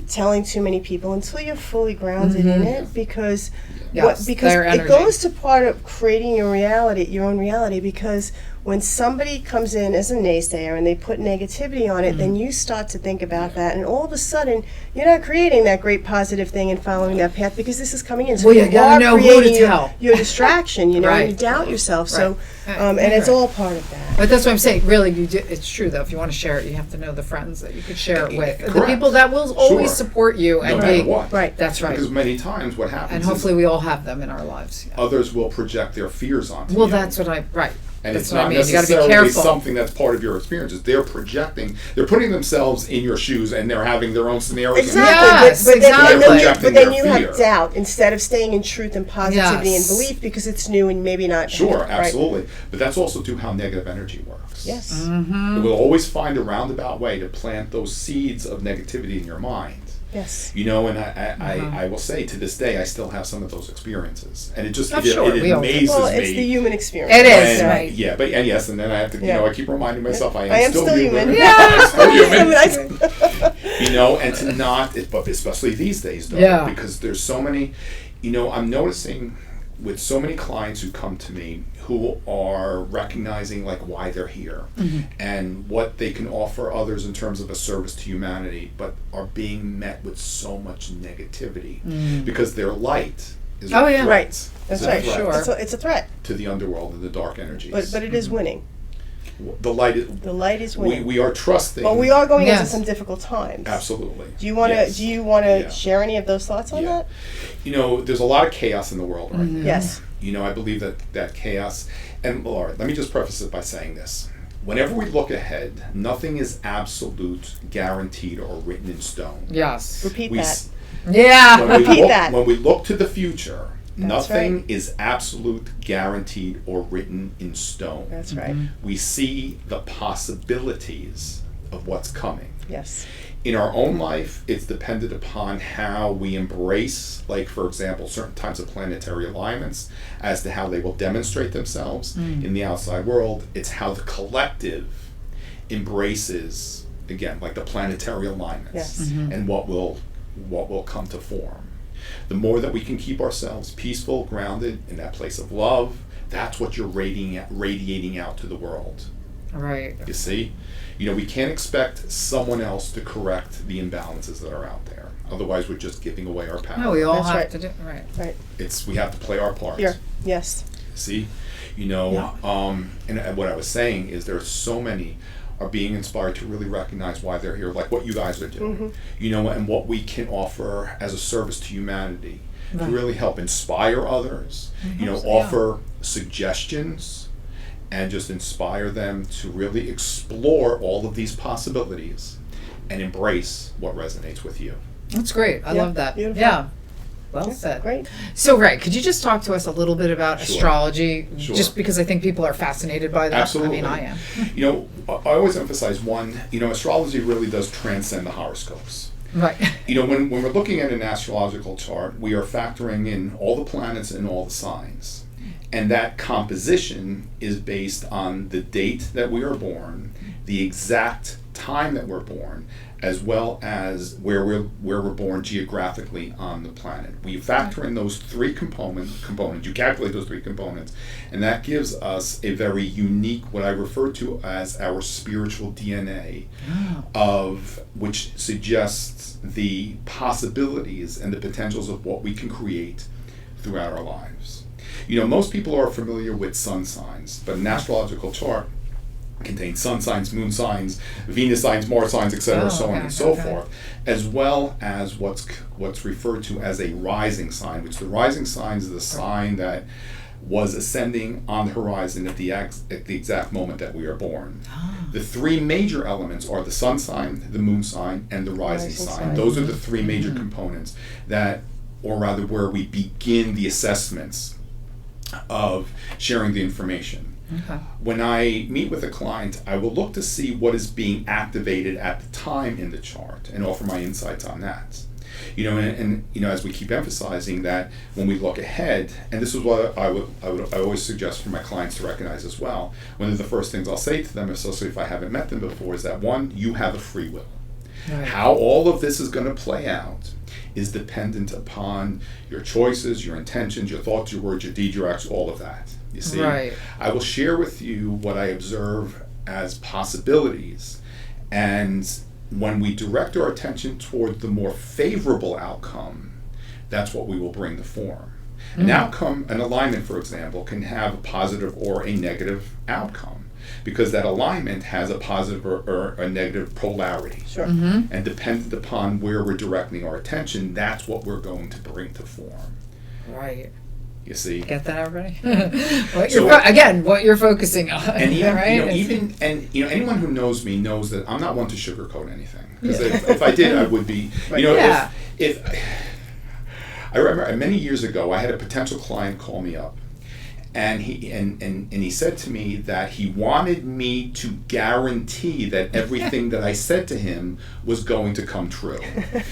B: telling too many people until you're fully grounded in it, because
A: Yes,
B: because
A: their
B: it
A: energy.
B: goes to part of creating your own reality. Because when somebody comes in as a naysayer and they put negativity on it, then you start to think about that, and all of a sudden you're not creating that great positive thing and following that path, because this is coming in. So
A: Well, you
B: you
A: gotta
B: are
A: know who to
B: creating
A: tell.
B: your distraction, and
A: Right.
B: you doubt yourself. So,
A: Right.
B: and it's all part of that.
A: But that's what I'm saying. Really, it's true though. If you want to share it, you have to know the friends that you could share it with, the
C: Correct.
A: people that will always
C: Sure.
A: support you,
C: No
A: and
C: matter what.
B: Right.
A: That's right.
C: Because many times what happens
A: And
C: is
A: hopefully we all have them in our lives. Yeah.
C: others will project their fears onto
A: Well,
C: you.
A: that's what right.
C: And
A: That's
C: it's
A: what I
C: not
A: mean. You got to be
C: necessarily
A: careful.
C: something that's part of your experiences. They're projecting, they're putting themselves in your shoes, and they're having their own scenarios.
B: Exactly,
A: Yes,
B: but
A: exactly.
B: then
C: Projecting
B: you
C: their
B: have
C: fear.
B: doubt instead of staying in truth and positivity
A: Yes.
B: and belief, because it's new and maybe not.
C: Sure,
B: right.
C: absolutely. But that's also too how negative energy works.
B: Yes.
A: Mm-hmm.
C: It will always find a roundabout way to plant those seeds of negativity in your mind.
B: Yes.
C: You know, and I will say to this day, I still have some of those experiences, and it just
A: Oh, sure,
C: it
A: we all do.
C: amazes
B: Well,
C: me.
B: it's the human experience.
A: It is,
C: And-
A: right.
C: Yeah, but and yes, and then I have to,
B: Yeah.
C: I keep reminding myself I
B: I
C: am still human.
A: Yeah.
C: I'm still human.
B: I-
C: You know, and to not, but especially these days, though,
A: Yeah.
C: because there's so many, I'm noticing with so many clients who come to me who are recognizing like why they're here and what they can offer others in terms of a service to humanity, but are being met with so much negativity because their light is
A: Oh,
C: a
A: yeah.
C: threat.
B: Right.
C: Is
B: That's
C: a
B: right.
C: threat
A: Sure.
B: It's a threat,
C: to the underworld and the dark energies.
B: but it is winning.
C: The light is,
B: The light is winning.
C: we are trusting.
B: But we are going
A: Yes.
B: into some difficult times.
C: Absolutely.
B: Do you want to?
C: Yes.
B: Do you want to
C: Yeah.
B: share any of those thoughts on
C: Yeah.
B: that?
C: There's a lot of chaos in the world right now.
B: Yes.
C: I believe that chaos, and all right, let me just preface it by saying this. Whenever we look ahead, nothing is absolute, guaranteed, or written in stone.
A: Yes.
B: Repeat
C: We
B: that.
C: s-
A: Yeah.
C: When we
B: Repeat
C: look,
B: that.
C: when we look to the future,
B: That's
C: nothing
B: right.
C: is absolute, guaranteed, or written in stone.
B: That's right.
C: We see the possibilities of what's coming.
B: Yes.
C: In our own life, it's dependent upon how we embrace, like, for example, certain types of planetary alignments as to how they will demonstrate themselves in the outside world. It's how the collective embraces, again, like the planetary alignments
B: Yes.
C: and what will come to form. The more that we can keep ourselves peaceful, grounded in that place of love, that's what you're radiating out to the world.
A: Right.
C: You see? We can't expect someone else to correct the imbalances that are out there. Otherwise, we're just giving away our power.
A: No, we all
B: That's
A: have
B: right.
A: to do right.
B: Right.
C: We have to play our part.
B: Here. Yes.
C: See? And what I was saying is there are so many are being inspired to really recognize why they're here, like what you guys are doing. And what we can offer as a service to humanity to really help inspire others, offer suggestions, and just inspire them to really explore all of these possibilities and embrace what resonates with you.
A: That's great. I
B: Yeah,
A: love that.
B: beautiful.
A: Yeah. Well said.
B: Great.
A: So, Ray, could you just talk to us a little bit about
C: Sure.
A: astrology?
C: Sure.
A: Just because I think people are fascinated by that.
C: Absolutely.
A: I mean, I am.
C: I always emphasize one, astrology really does transcend the horoscopes.
A: Right.
C: When we're looking at an astrological chart, we are factoring in all the planets and all the signs. And that composition is based on the date that we are born, the exact time that we're born, as well as where we're born geographically on the planet. We factor in those three components, you calculate those three components, and that gives us a very unique, what I refer to as our spiritual DNA, of which suggests the possibilities and the potentials of what we can create throughout our lives. You know, most people are familiar with sun signs, but an astrological chart contains sun signs, moon signs, Venus signs, Mars signs, etc., so on and so forth, as well as what's referred to as a rising sign, which the rising sign is the sign that was ascending on the horizon at the exact moment that we are born. The three major elements are the sun sign, the moon sign, and the rising sign. Those are the three major components that, or rather where we begin the assessments of sharing the information. When I meet with a client, I will look to see what is being activated at the time in the chart and offer my insights on that. You know, and you know, as we keep emphasizing that when we look ahead, and this is what I always suggest for my clients to recognize as well. One of the first things I'll say to them, especially if I haven't met them before, is that one, you have a free will. Right. How all of this is going to play out is dependent upon your choices, your intentions, your thoughts, your words, your deeds, your acts, all of that. You see, I will share with you what I observe as possibilities, and when we direct our attention toward the more favorable outcome, that's what we will bring to form. An outcome, an alignment, for example, can have a positive or a negative outcome, because that alignment has a positive or a negative polarity. And dependent upon where we're directing our attention, that's what we're going to bring to form.
A: Right.
C: You see,
A: get that, everybody? What you're focusing on,
C: and even,
A: right?
C: Anyone who knows me knows that I'm not one to sugarcoat anything. Because if I did, I would be. If I remember many years ago, I had a potential client call me up, and he said to me that he wanted me to guarantee that everything that I said to him was going to come true.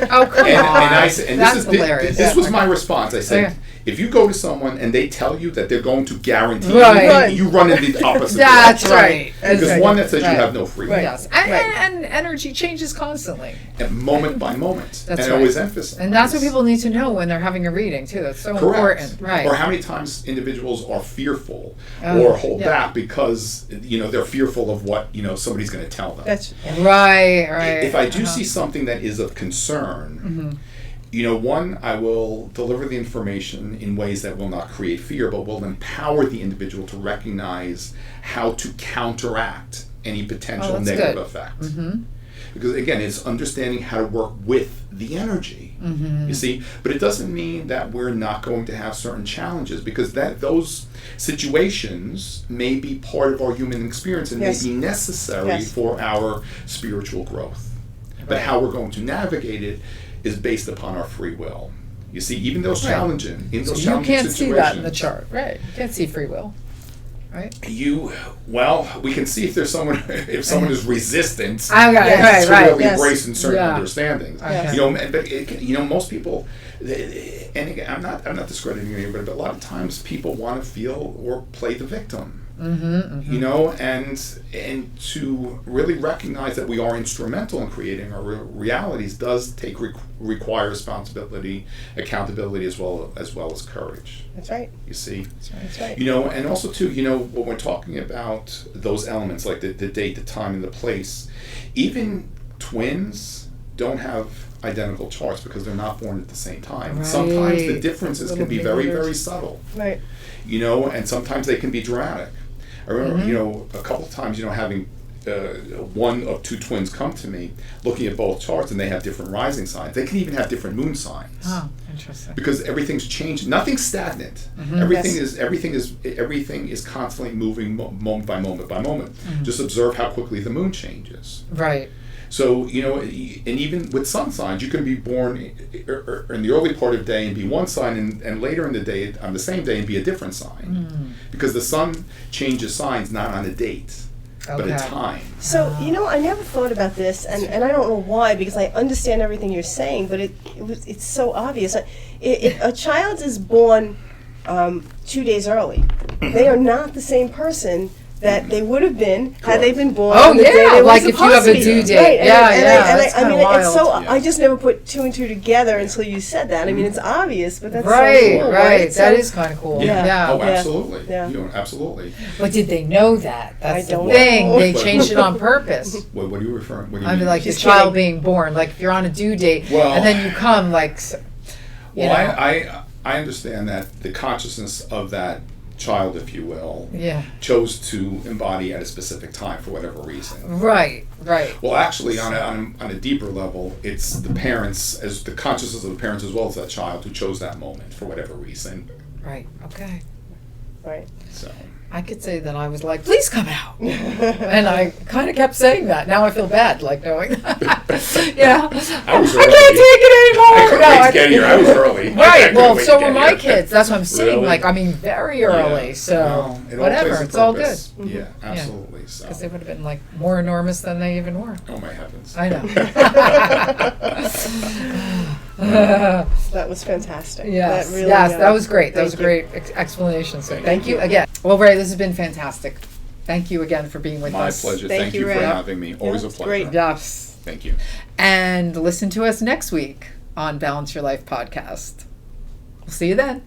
A: Oh, come on!
C: And I said, and
A: that's hilarious.
C: This was my response. I said, if you go to someone and they tell you that they're going to guarantee you run in the opposite
A: That's
C: direction.
A: Right.
C: Because one that says you have no free will.
A: Yes, and energy changes constantly.
C: And moment by moment.
A: That's
C: and I always emphasize.
A: And that's what people need to know when they're having a reading too. That's so important. Right.
C: Or how many times individuals are fearful or hold back because they're fearful of what somebody's going to tell them.
B: That's
A: right.
C: If I do see something that is of concern, one, I will deliver the information in ways that will not create fear, but will empower the individual to recognize how to counteract any potential negative effect. Because again, it's understanding how to work with the energy, you see. But it doesn't mean that we're not going to have certain challenges, because those situations may be part of our human experience and may be necessary for our spiritual growth. But how we're going to navigate it is based upon our free will. You see, even those challenging, in those challenging situations.
A: You can't see that in the chart, right? You can't see free will, right?
C: We can see if there's someone is resistant to really embracing certain understandings. But most people, and again, I'm not discrediting anybody, but a lot of times people want to feel or play the victim. And to really recognize that we are instrumental in creating our realities does require responsibility, accountability, as well as courage.
B: That's right.
C: You see,
B: that's right.
C: And also too, when we're talking about those elements like the date, the time, and the place, even twins don't have identical charts because they're not born at the same time. Right. Sometimes the differences can be very, very subtle.
B: Right.
C: And sometimes they can be dramatic. I remember, a couple of times, having one of two twins come to me, looking at both charts, and they have different rising signs. They can even have different moon signs.
A: Oh, interesting.
C: Because everything's changed. Nothing's stagnant. Everything is constantly moving moment by moment by moment. Just observe how quickly the moon changes.
A: Right.
C: So, and even with sun signs, you can be born in the early part of the day and be one sign, and later in the day, on the same day, and be a different sign. Because the sun changes signs not on a date, but a time.
B: So, I never thought about this, and I don't know why, because I understand everything you're saying, but it's so obvious. If a child is born 2 days early, they are not the same person that they would have been had they been born on the day they were
A: like if you have a due date.
B: It's so I just never put two and two together until you said that. I mean, it's obvious, but that's so cool,
A: right. That is kind of cool.
C: Oh, absolutely. Absolutely.
A: But did they know that? That's
B: the
A: thing. They changed it on purpose.
C: What are you referring? What do you
A: I mean,
C: mean?
A: like the child being born. Like if you're on a due date and then you come, like.
C: I understand that the consciousness of that child, if you will,
A: Yeah.
C: chose to embody at a specific time for whatever reason.
A: Right.
C: Well, actually, on a deeper level, it's the parents, as the consciousness of the parents as well as that child, who chose that moment for whatever reason.
A: Right. Okay.
B: Right.
C: So
A: I could say that I was like, please come out. And I kind of kept saying that. Now I feel bad, like knowing that. Yeah.
C: I was
A: I
C: early.
A: can't take it
C: I
A: anymore.
C: couldn't wait to get here. I was early.
A: Right.
C: I
A: Well,
C: couldn't
A: so
C: wait to
A: were
C: get
A: my
C: here.
A: kids. That's what I'm saying.
C: Really?
A: Like, I mean, very early.
C: Yeah.
A: So
C: Well, it all
A: whatever.
C: plays a
A: It's all good.
C: purpose. Yeah, absolutely. So.
A: Because they would have been like more enormous than they even were.
C: Oh my heavens.
A: I know.
B: That was fantastic.
A: Yes,
B: That really,
A: that was great. That was a
B: thank
A: great explanation. So
C: Thank
A: thank you
C: you.
A: again. Well, Ray, this has been fantastic. Thank you again for being with
C: My
A: us.
C: pleasure.
B: Thank
C: Thank
B: you,
C: you for
B: Ray.
C: having me. Always
B: Yeah,
C: a
B: it's
C: pleasure.
B: great.
A: Yes.
C: Thank you.
A: And listen to us next week on Balance Your Life podcast. We'll see you then.